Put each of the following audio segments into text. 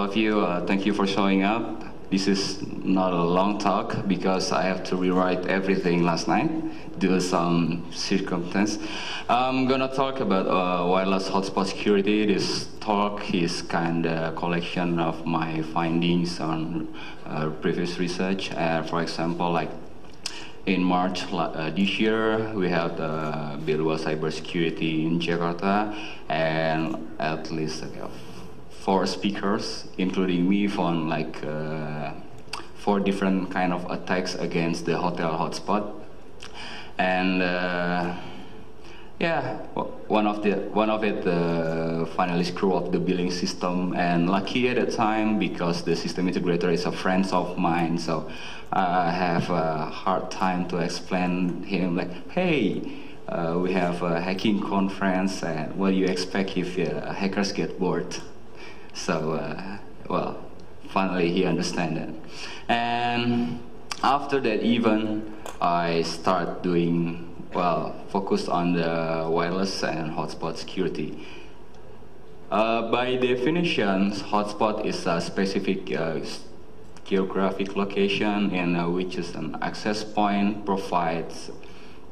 of you. Thank you for showing up. This is not a long talk because I have to rewrite everything last night due to some circumstance. I'm gonna talk about wireless hotspot security. This talk is kind of collection of my findings on previous research. For example, like in March this year, we have the Bill cybersecurity in Jakarta, and at least 4 speakers, including me, found like 4 different kind of attacks against the hotel hotspot. And yeah, one of it finally screwed up the billing system, and lucky at the time because the system integrator is a friend of mine, so I have a hard time to explain him like, hey, we have a hacking conference, and what do you expect if hackers get bored? So, well, finally he understands it. And after that event, I start doing, focused on the wireless and hotspot security. By definition, hotspot is a specific geographic location in which is an access point provides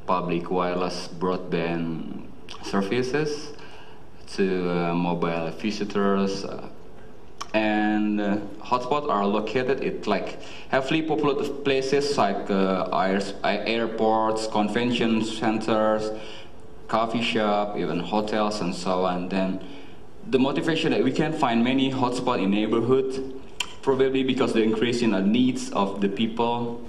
public wireless broadband services to mobile visitors, and hotspots are located at like heavily populated places like airports, convention centers, coffee shop, even hotels, and so on. Then the motivation that we can find many hotspots in neighborhood, probably because the increase in the needs of the people,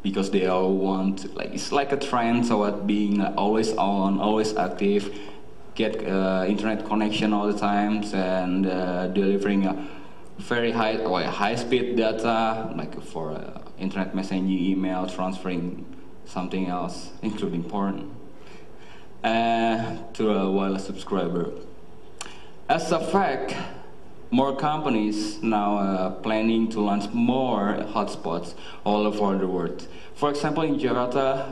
because they all want, like, it's like a trend toward being always on, always active, get internet connection all the time, and delivering a very high-speed data, like for internet messaging, email, transferring something else, including porn, to a wireless subscriber. As a fact, more companies now planning to launch more hotspots all over the world. For example, in Jakarta,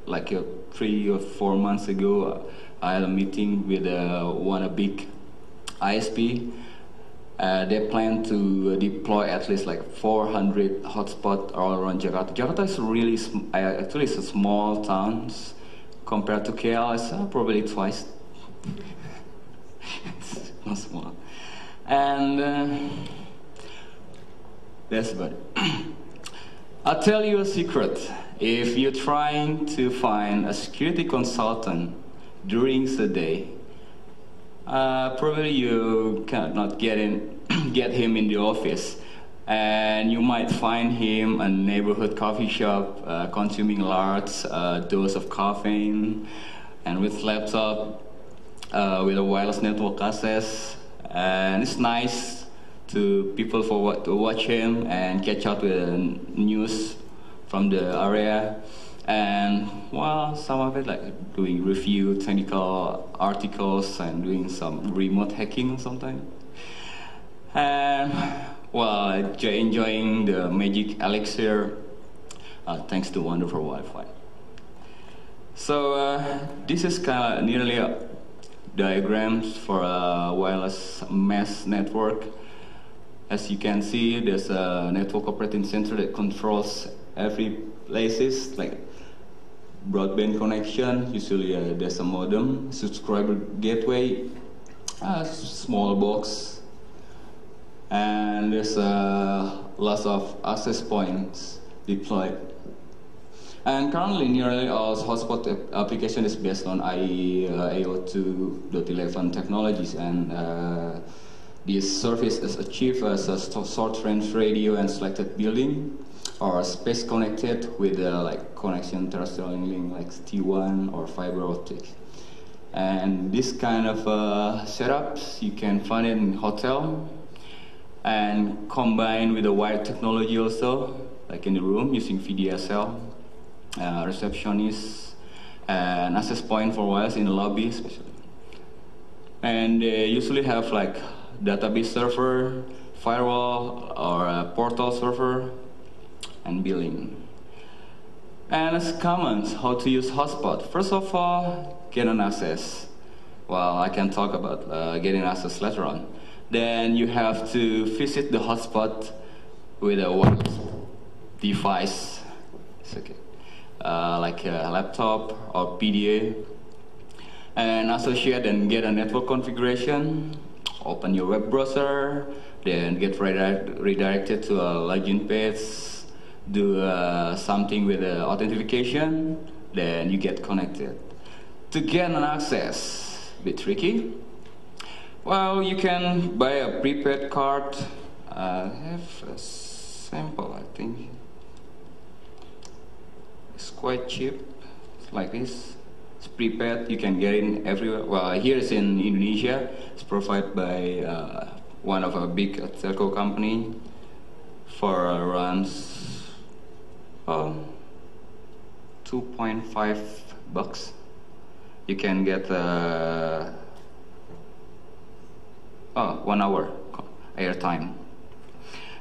like 3 or 4 months ago, I had a meeting with one big ISP. They plan to deploy at least like 400 hotspots all around Jakarta. Jakarta is really, actually it's a small town compared to KL. It's probably twice. It's not small. And that's about it. I'll tell you a secret. If you're trying to find a security consultant during the day, probably you cannot get him in the office, and you might find him in a neighborhood coffee shop consuming large dose of caffeine, and with laptop with a wireless network access, and it's nice to people to watch him and catch up with news from the area. And some of it like doing review, technical articles, and doing some remote hacking sometimes. And enjoying the magic elixir thanks to wonderful Wi-Fi. So this is kind of nearly a diagrams for a wireless mesh network. As you can see, there's a network operating center that controls every places, like broadband connection. Usually there's a modem, subscriber gateway, a small box, and there's lots of access points deployed. And currently, nearly all hotspot application is based on IE AO2.11 technologies, and this service is achieved as a short-range radio and selected building, or space connected with like connection terrestrial link like T1 or fiber optic. And this kind of setups you can find in hotel, and combined with the wired technology also, like in the room using VDSL, receptionist, and access point for wireless in the lobby especially. And they usually have like database server, firewall, or a portal server, and billing. And as comments, how to use hotspot. First of all, get an access. Well, I can talk about getting access later on. Then you have to visit the hotspot with a wireless device. It's okay. Like a laptop or PDA, and associate and get a network configuration. Open your web browser, then get redirected to a login page. Do something with authentication, then you get connected. To get an access, a bit tricky. Well, you can buy a prepaid card. I have a sample, I think. It's quite cheap. It's like this. It's prepaid. You can get it everywhere. Well, here it's in Indonesia. It's provided by one of a big telco company for around 2.5 bucks. You can get 1 hour airtime.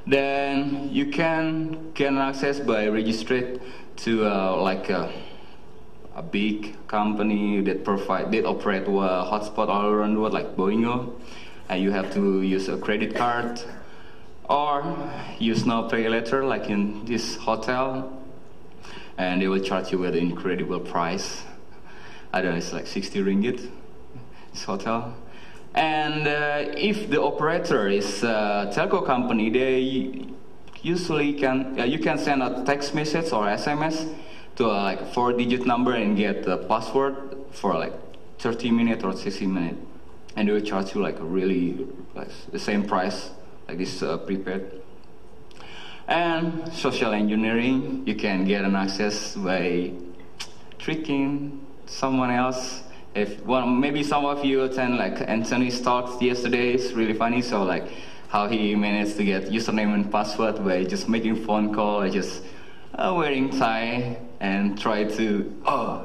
Then you can get access by registering to like a big company that operate a hotspot all around the world, like Boingo, and you have to use a credit card or use now pay later, like in this hotel, and they will charge you with an incredible price. I don't know, it's like 60 ringgit, this hotel. And if the operator is a telco company, they usually you can send a text message or SMS to like 4-digit number and get a password for like 30 minutes or 60 minutes, and they will charge you like really like the same price like this prepaid. And social engineering, you can get an access by tricking someone else. Maybe some of you attend like Anthony's talks yesterday. It's really funny. So like how he managed to get username and password by just making phone call, or just wearing tie and try to Sorry.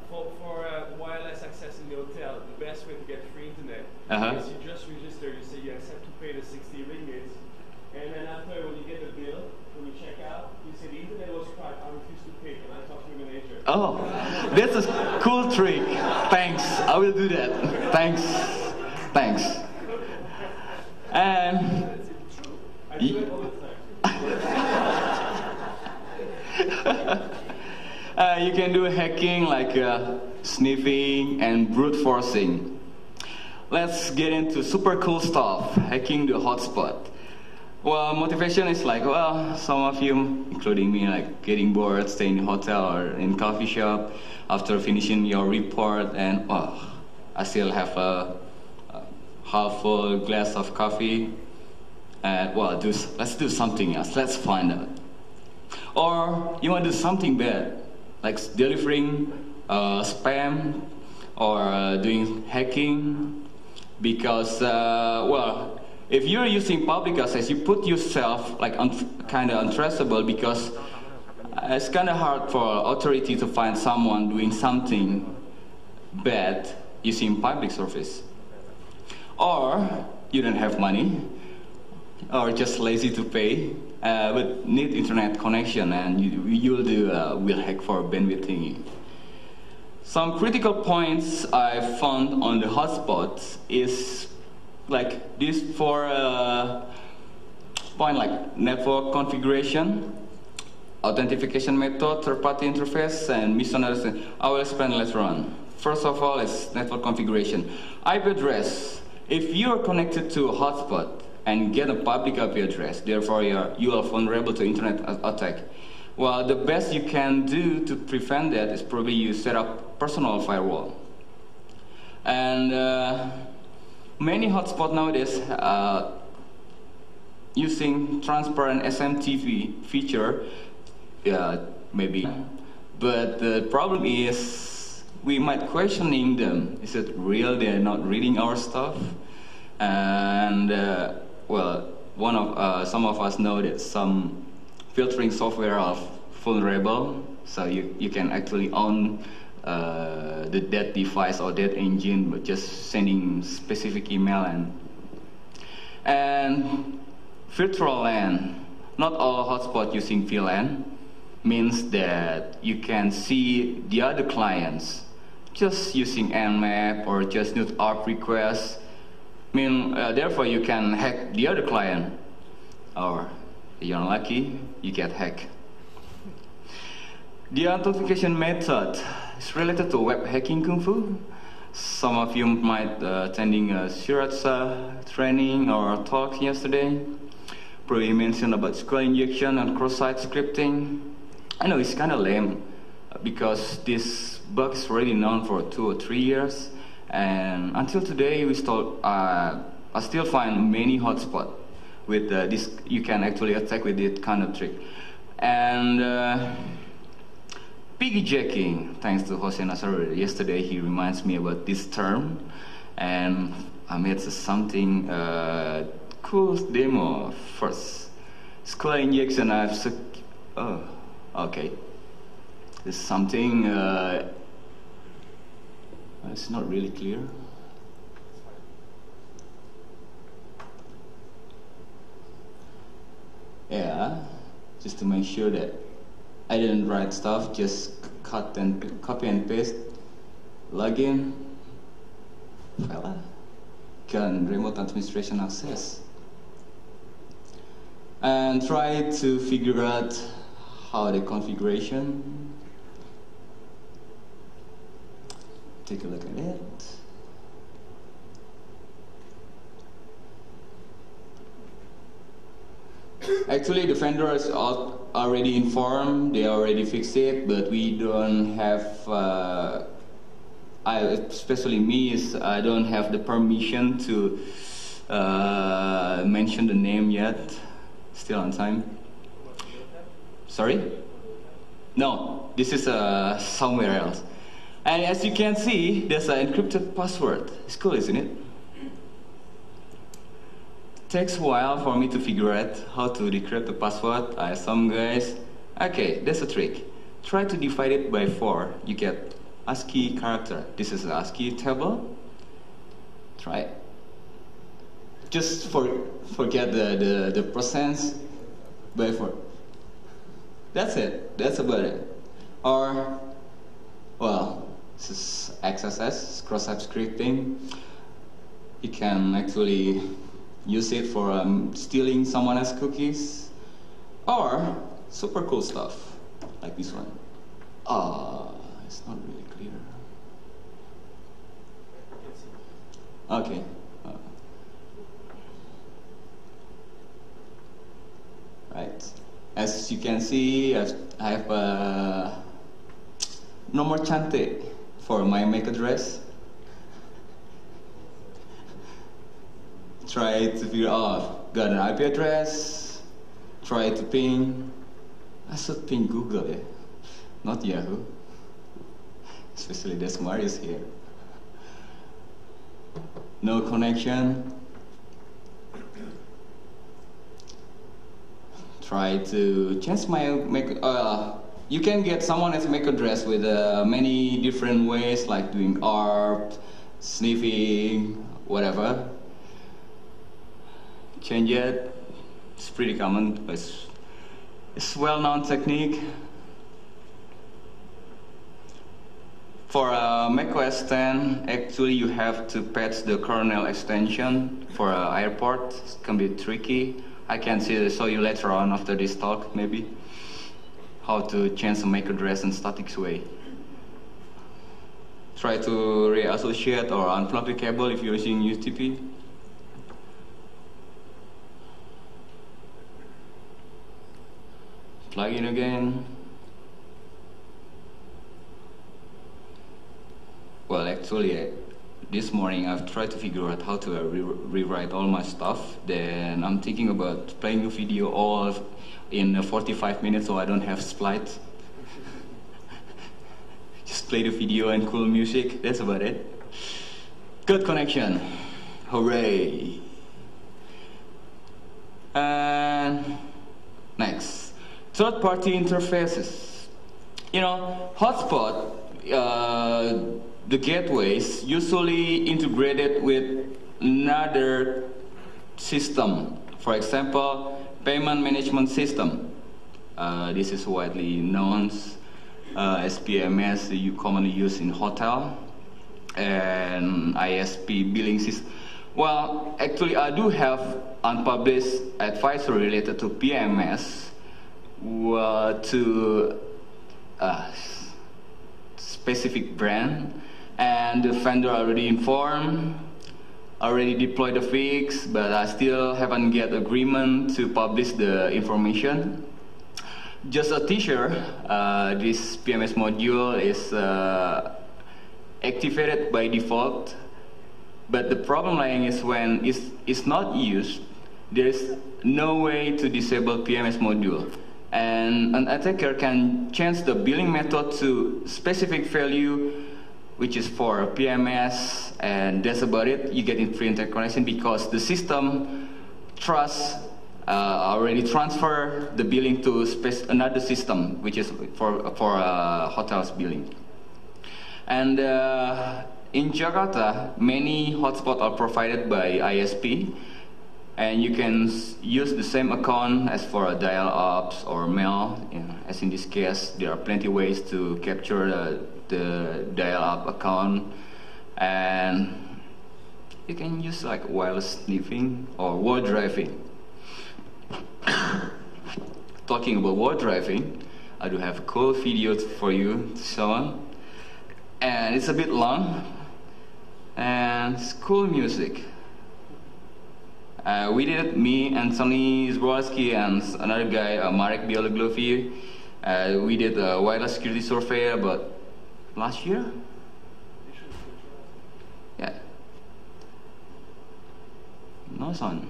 For wireless access in the hotel, the best way to get free internet is you just register. You say you accept to pay the 60 ringgit, and then after when you get the bill, when you check out, you say the internet was cut. I refuse to pay. Can I talk to the manager? Oh, that's a cool trick. Thanks. I will do that. Thanks. And I do it all the time. you can do hacking like sniffing and brute forcing. Let's get into super cool stuff, hacking the hotspot. Well, motivation is like, well, some of you, including me, like getting bored, staying in a hotel or in coffee shop after finishing your report, and I still have a half full glass of coffee. And let's do something else. Let's find out. Or you want to do something bad, like delivering spam or doing hacking, because if you're using public access, you put yourself like kind of untraceable, because it's kind of hard for authority to find someone doing something bad using public service. Or you don't have money, or just lazy to pay, but need internet connection, and will hack for bandwidth thingy. Some critical points I found on the hotspots is like this for point like network configuration, authentication method, third-party interface, and misunderstanding. I will explain later on. First of all is network configuration. IP address. If you are connected to a hotspot and get a public IP address, therefore you are vulnerable to internet attack. Well, the best you can do to prevent that is probably you set up personal firewall. And many hotspots nowadays using transparent SMTP feature, maybe. But the problem is we might questioning them. Is it real? They're not reading our stuff. And some of us know that some filtering software are vulnerable, so you can actually own that device or that engine, but just sending specific email and virtual LAN. Not all hotspots using VLAN means that you can see the other clients just using Nmap or just need ARP requests. Therefore you can hack the other client, or if you're unlucky, you get hacked. The authentication method is related to web hacking kung fu. Some of you might attending a Shiratsa training or talk yesterday. Probably mentioned about SQL injection and cross-site scripting. I know it's kind of lame because this bug is already known for 2 or 3 years, and until today I still find many hotspots with this. You can actually attack with this kind of trick. And piggybacking, thanks to Jose Nazar yesterday, he reminds me about this term, and I made something cool demo first. SQL injection. Okay. This is something. It's not really clear. Yeah, just to make sure that I didn't write stuff, just copy and paste, login, file, can remote administration access, and try to figure out how the configuration. Take a look at it. Actually, the vendor is already informed, they already fixed it, but we don't have, especially me, I don't have the permission to mention the name yet. Still on time. Sorry? No, this is somewhere else. And as you can see, there's an encrypted password. It's cool, isn't it? Takes a while for me to figure out how to decrypt the password. I asked some guys. Okay, that's a trick. Try to divide it by 4. You get ASCII character. This is an ASCII table. Try it. Just forget the percents by 4. That's it. That's about it. Or, well, this is XSS, cross-site scripting. You can actually use it for stealing someone else's cookies, or super cool stuff like this one. It's not really clear. Okay. Right. As you can see, I have no more cantik for my MAC address. Try to figure out, got an IP address, try to ping. I should ping Google, not Yahoo. Especially this Marius here. No connection. Try to change my MAC. You can get someone else's MAC address with many different ways, like doing ARP, sniffing, whatever. Change it. It's pretty common, but it's well-known technique. For macOS 10, actually you have to patch the kernel extension for airport. It can be tricky. I can show you later on after this talk, maybe, how to change the MAC address in static way. Try to reassociate or unplug the cable if you're using UTP. Plug in again. Well, actually, this morning I've tried to figure out how to rewrite all my stuff. Then I'm thinking about playing a video all in 45 minutes so I don't have splice. Just play the video and cool music, that's about it. Good connection, hooray. And next, third-party interfaces. You know, hotspot, the gateways usually integrated with another system. For example, payment management system. This is widely known as PMS, you commonly use in hotel, and ISP billing system. Well, actually, I do have unpublished advisory related to PMS to a specific brand, and the vendor already informed, already deployed the fix, but I still haven't get agreement to publish the information. Just a teaser, this PMS module is activated by default, but the problem lying is when it's not used, there is no way to disable PMS module. And an attacker can change the billing method to specific value, which is for PMS, and that's about it. You get in free internet connection because the system trusts already transfer the billing to another system, which is for hotels billing. And in Jakarta, many hotspots are provided by ISP, and you can use the same account as for a dial-ups or mail. As in this case, there are plenty of ways to capture the dial-up account, and you can use like wireless sniffing or wall driving. Talking about wall driving, I do have a cool video for you to show on, and it's a bit long, and it's cool music. We did it, me, Anthony Zborowski, and another guy, Marek Bieloglovi. We did a wireless security survey about last year? Yeah. No sound.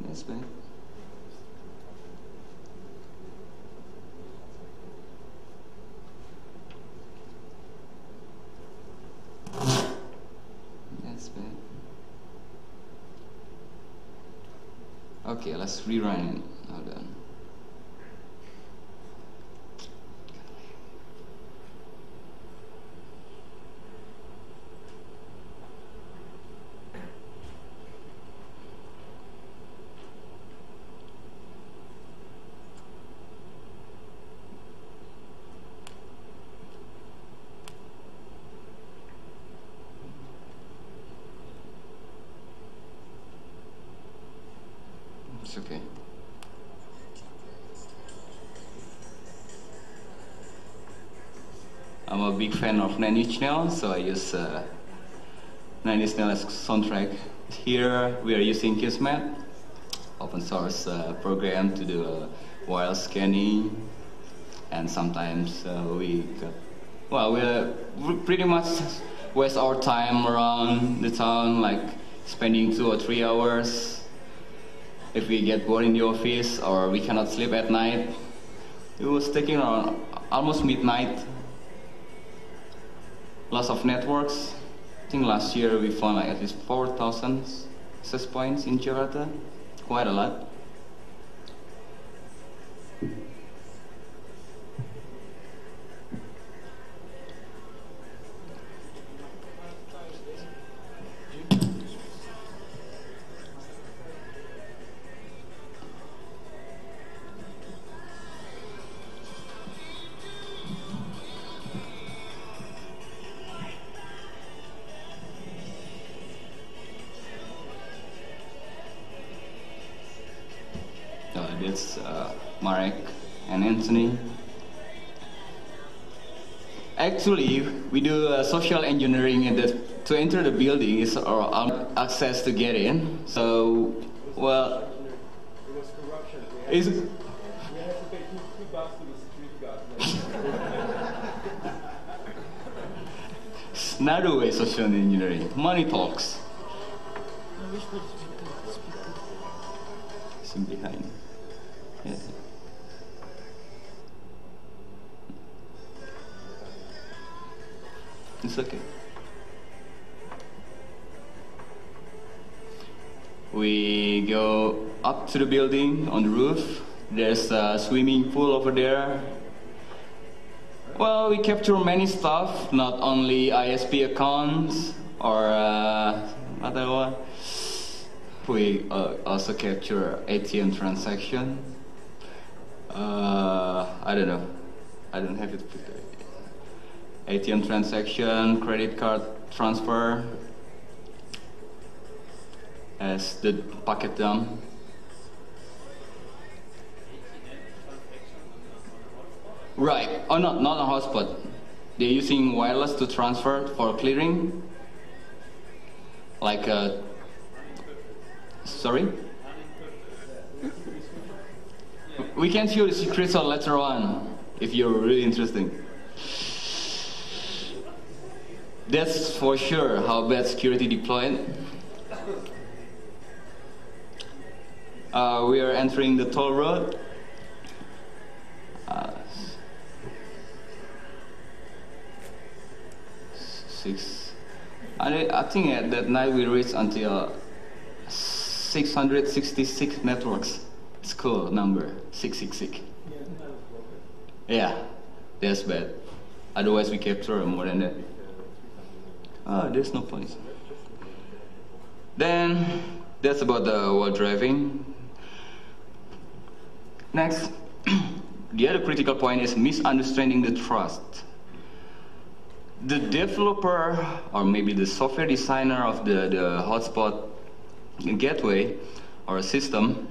That's bad. That's bad. Okay, let's rerun it. Hold on. It's okay. I'm a big fan of Nine Inch Nails, so I use Nine Inch Nails as soundtrack. Here we are using Kismet, open source program to do wireless scanning, and sometimes we pretty much waste our time around the town, like spending 2 or 3 hours. If we get bored in the office or we cannot sleep at night, it was taking around almost midnight. Lots of networks. I think last year we found like at least 4,000 access points in Jakarta. Quite a lot. That's Marek and Anthony. Actually, we do social engineering, and to enter the building is our access to get in. So, well, It was corruption. is We had to pay $2 to the security guards. it's another way social engineering. Money talks. It's in behind. Yeah. It's okay. We go up to the building on the roof. There's a swimming pool over there. Well, we capture many stuff, not only ISP accounts or other one. We also capture ATM transaction. I don't know. I don't have it. ATM transaction, credit card transfer, as the packet dump. Right. Oh, not a hotspot. They're using wireless to transfer for clearing. Like sorry? We can show the secrets on later on if you're really interested. That's for sure how bad security deployed. We are entering the toll road. I think at that night we reached until 666 networks. It's a cool number, 666. Yeah, that's bad. Otherwise we capture more than that. There's no point. Then that's about the while driving. Next, the other critical point is misunderstanding the trust. The developer, or maybe the software designer of the hotspot gateway or system,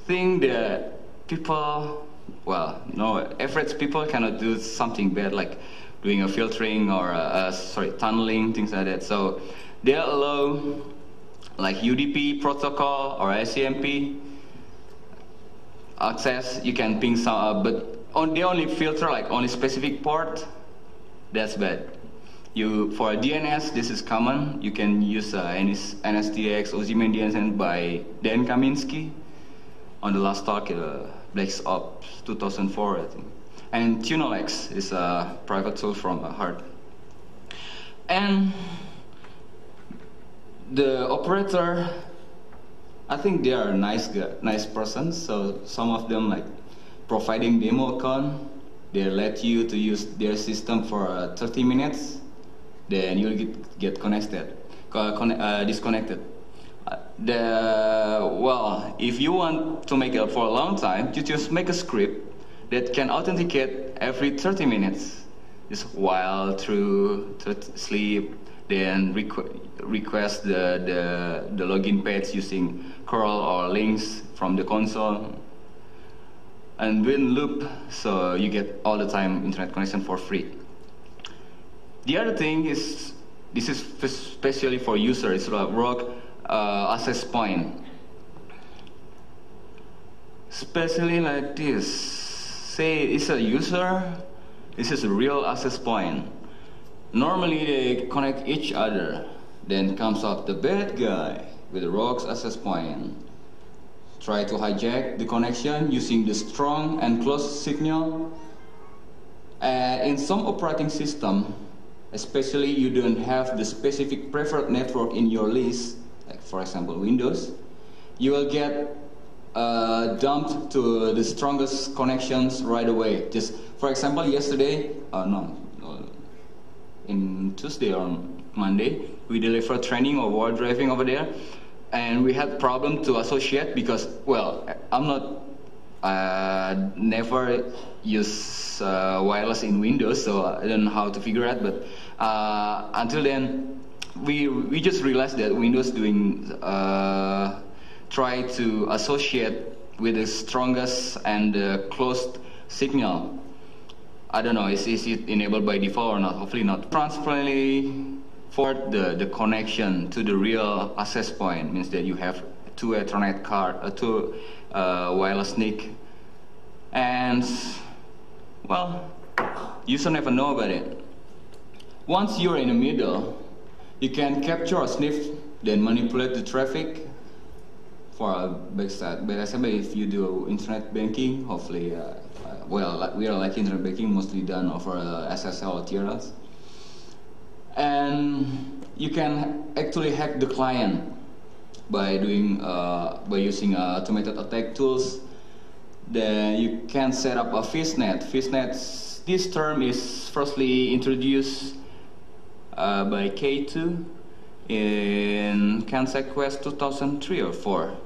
think that people, well, no, average people cannot do something bad like doing a filtering or tunneling, things like that. So they allow like UDP protocol or ICMP access. You can ping some, but they only filter like only specific port. That's bad. For a DNS, this is common. You can use NSTX, Ozyman DNS by Dan Kaminsky on the last talk, Black Ops 2004, I think. And Tunnelx is a private tool from Hart. And the operator, I think they are nice persons. So some of them like providing demo account. They let you to use their system for 30 minutes. Then you'll get disconnected. Well, if you want to make it for a long time, you just make a script that can authenticate every 30 minutes, just while through sleep, then request the login page using curl or links from the console, and then loop, so you get all the time internet connection for free. The other thing is, this is especially for users, it's like rogue access point. Especially like this. Say it's a user, this is a real access point. Normally they connect each other. Then comes up the bad guy with a rogue access point. Try to hijack the connection using the strong and close signal. In some operating system, especially you don't have the specific preferred network in your list, like for example Windows, you will get dumped to the strongest connections right away. Just for example, yesterday, in Tuesday or Monday, we delivered training of while driving over there, and we had problem to associate because, well, I'm not never use wireless in Windows, so I don't know how to figure out. But until then, we just realized that Windows doing try to associate with the strongest and the closed signal. I don't know, is it enabled by default or not? Hopefully not. Transparently forward the connection to the real access point means that you have two Ethernet card, two wireless NIC, and well, user never know about it. Once you're in the middle, you can capture a sniff, then manipulate the traffic for a backside. But if you do internet banking, hopefully, well, we are like internet banking, mostly done over SSL or TLS. And you can actually hack the client by doing by using automated attack tools. Then you can set up a fishnet. Fishnet, this term is firstly introduced by K2 in CanSec Quest 2003 or 4.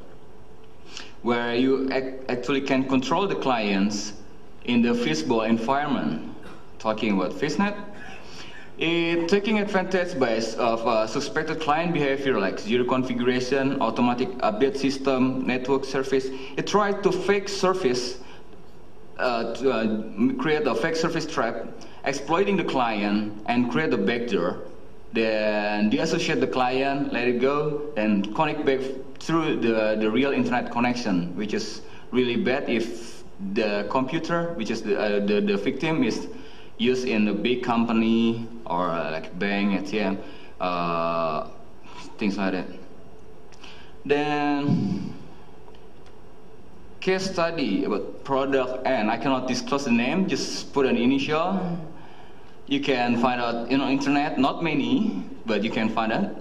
where you actually can control the clients in the fishbowl environment. Talking about fishnet, it's taking advantage of suspected client behavior like zero configuration, automatic update system, network service. It tries to fake service, create a fake service trap, exploiting the client and create a backdoor. Then deassociate the client, let it go, and connect back through the real internet connection, which is really bad if the computer, which is the victim, is used in a big company or like bank, ATM, things like that. Then case study about product, and I cannot disclose the name, just put an initial. You can find out internet, not many, but you can find out.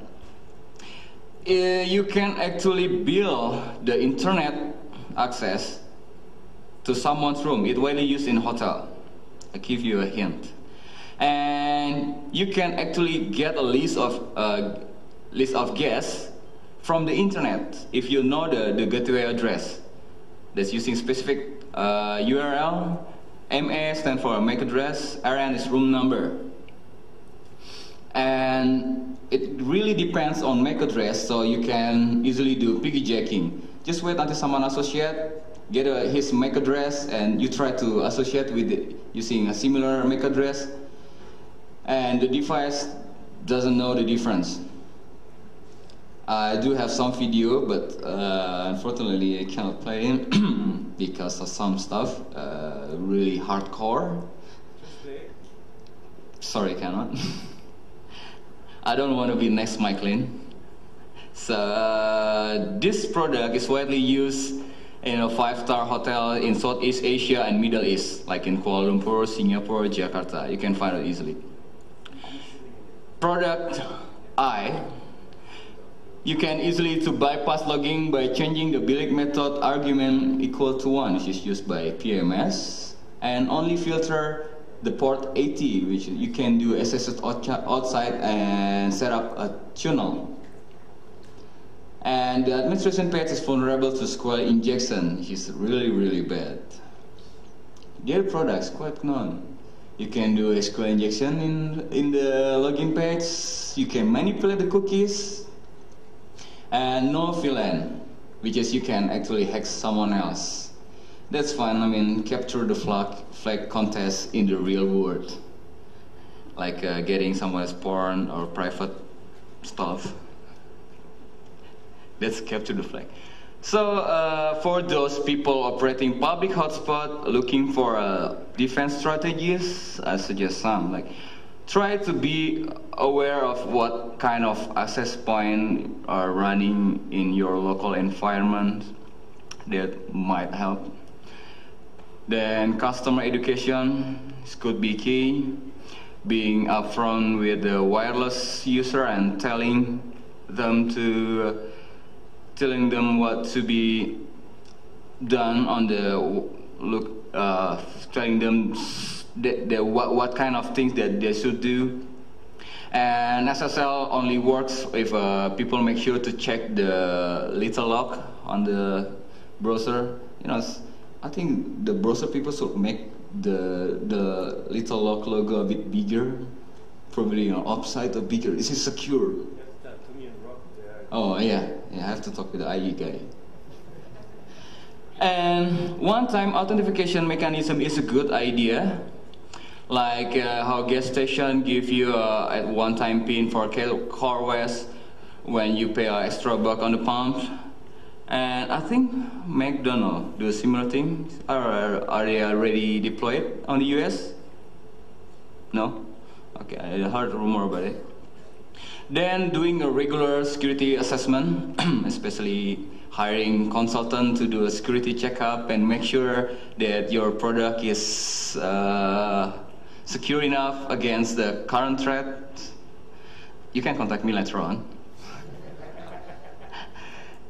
You can actually build the internet access to someone's room. It's widely used in hotel. I give you a hint. And you can actually get a list of guests from the internet if you know the gateway address. That's using specific URL. MA stands for MAC address, RN is room number. And it really depends on MAC address, so you can easily do piggybacking. Just wait until someone associate, get his MAC address, and you try to associate with it using a similar MAC address, and the device doesn't know the difference. I do have some video, but unfortunately I cannot play it because of some stuff really hardcore. Sorry, cannot. I don't want to be next Michelin. So this product is widely used in a 5-star hotel in Southeast Asia and Middle East, like in Kuala Lumpur, Singapore, Jakarta. You can find it easily. Product I. You can easily bypass logging by changing the billing method argument equal to 1, which is used by PMS, and only filter the port 80, which you can do SSH outside and set up a tunnel. And the administration page is vulnerable to SQL injection, which is really, really bad. Their products quite known. You can do SQL injection in the login page. You can manipulate the cookies. And no fill-in, which is you can actually hack someone else. That's fun. I mean, capture the flag contest in the real world, like getting someone's porn or private stuff. That's capture the flag. So for those people operating public hotspot looking for defense strategies, I suggest some like try to be aware of what kind of access point are running in your local environment. That might help. Then customer education could be key. Being upfront with the wireless user and telling them what to be done on the telling them what kind of things that they should do. And SSL only works if people make sure to check the little lock on the browser. I think the browser people should make the little lock logo a bit bigger, probably upside or bigger. This is secure. Oh yeah, I have to talk with the IE guy. And one-time authentication mechanism is a good idea, like how gas station give you a one-time PIN for car waste when you pay an extra buck on the pump. And I think McDonald's do a similar thing. Are they already deployed on the US? No? Okay, I heard a rumor about it. Then doing a regular security assessment, especially hiring consultant to do a security checkup and make sure that your product is secure enough against the current threat. You can contact me later on.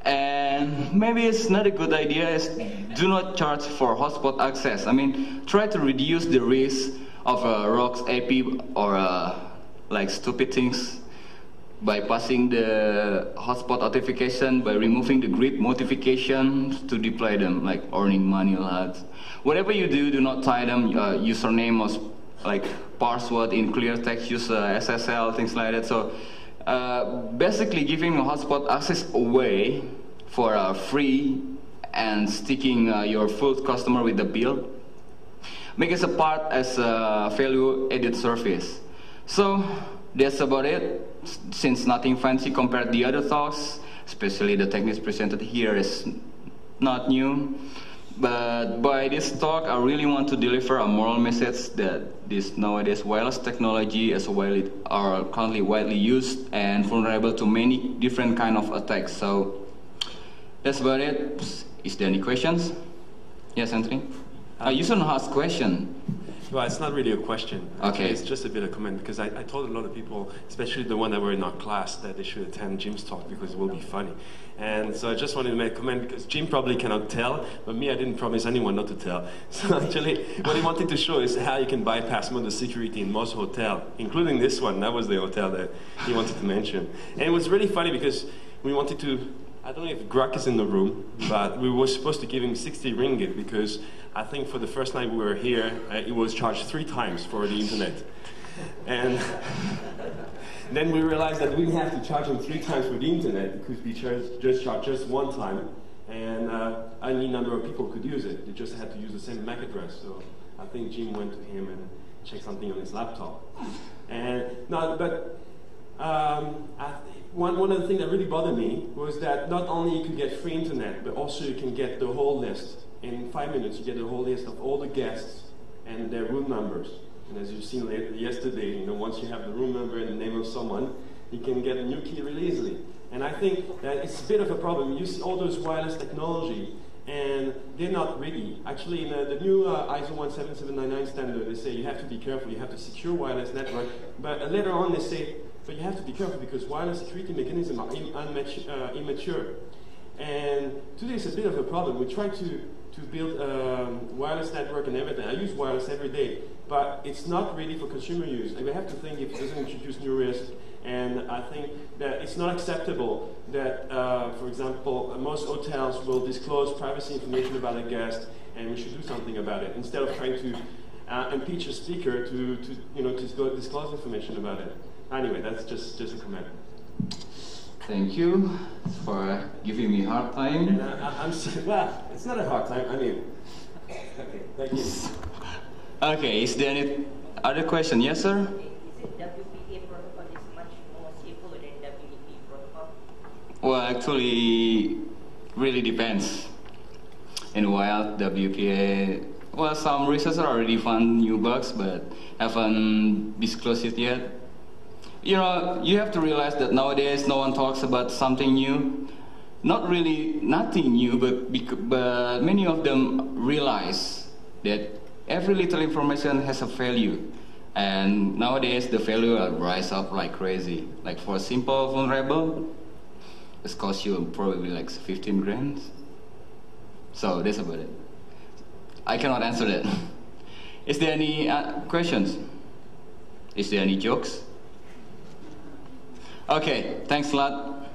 And maybe it's not a good idea is do not charge for hotspot access. I mean, try to reduce the risk of a ROX AP or like stupid things. bypassing the hotspot authentication, by removing the grid modifications to deploy them, like earning money a lot. Whatever you do, do not tie them. Username was like password in clear text, use SSL, things like that. So basically giving a hotspot access away for free and sticking your full customer with the bill, make us a part as a value-added service. So that's about it. Since nothing fancy compared to the other talks, especially the techniques presented here is not new. But by this talk, I really want to deliver a moral message that this nowadays wireless technology are currently widely used and vulnerable to many different kind of attacks. So that's about it. Is there any questions? Yes, Anthony? You shouldn't ask question. Well, it's not really a question. Okay. It's just a bit of comment, because I told a lot of people, especially the one that were in our class, that they should attend Jim's talk because it will be funny. And so I just wanted to make a comment, because Jim probably cannot tell, but me, I didn't promise anyone not to tell. So actually, what he wanted to show is how you can bypass most of the security in most hotels, including this one. That was the hotel that he wanted to mention. And it was really funny because we wanted to, I don't know if Grok is in the room, but we were supposed to give him 60 ringgit because I think for the first night we were here, it was charged 3 times for the internet. And then we realized that we didn't have to charge him 3 times for the internet because we just charged 1 time, and any number of people could use it. They just had to use the same MAC address. So I think Jim went to him and checked something on his laptop. And no, but one of the things that really bothered me was that not only you could get free internet, but also you can get the whole list. In 5 minutes, you get the whole list of all the guests and their room numbers. And as you've seen yesterday, once you have the room number and the name of someone, you can get a new key really easily. And I think that it's a bit of a problem. You see all those wireless technology, and they're not really. Actually, in the new ISO 17799 standard, they say you have to be careful, you have to secure wireless network. But later on, they say, but you have to be careful because wireless security mechanisms are immature. And today is a bit of a problem. We try to build a wireless network and everything. I use wireless every day, but it's not really for consumer use. And we have to think if it doesn't introduce new risk. And I think that it's not acceptable that, for example, most hotels will disclose privacy information about a guest, and we should do something about it instead of trying to impeach a speaker to disclose information about it. Anyway, that's just a comment. Thank you for giving me a hard time. And well, it's not a hard time. I mean, okay, thank you. Okay, is there any other question? Yes, sir? Is it WPA protocol is much more safer than WEP protocol? Well, actually, really depends. And while WPA, well, some researchers already found new bugs, but haven't disclosed it yet. You have to realize that nowadays no one talks about something new. Not really nothing new, but many of them realize that every little information has a value. And nowadays the value will rise up like crazy. Like for a simple vulnerable, it costs you probably like 15 grand. So that's about it. I cannot answer that. Is there any questions? Is there any jokes? Okay, thanks a lot.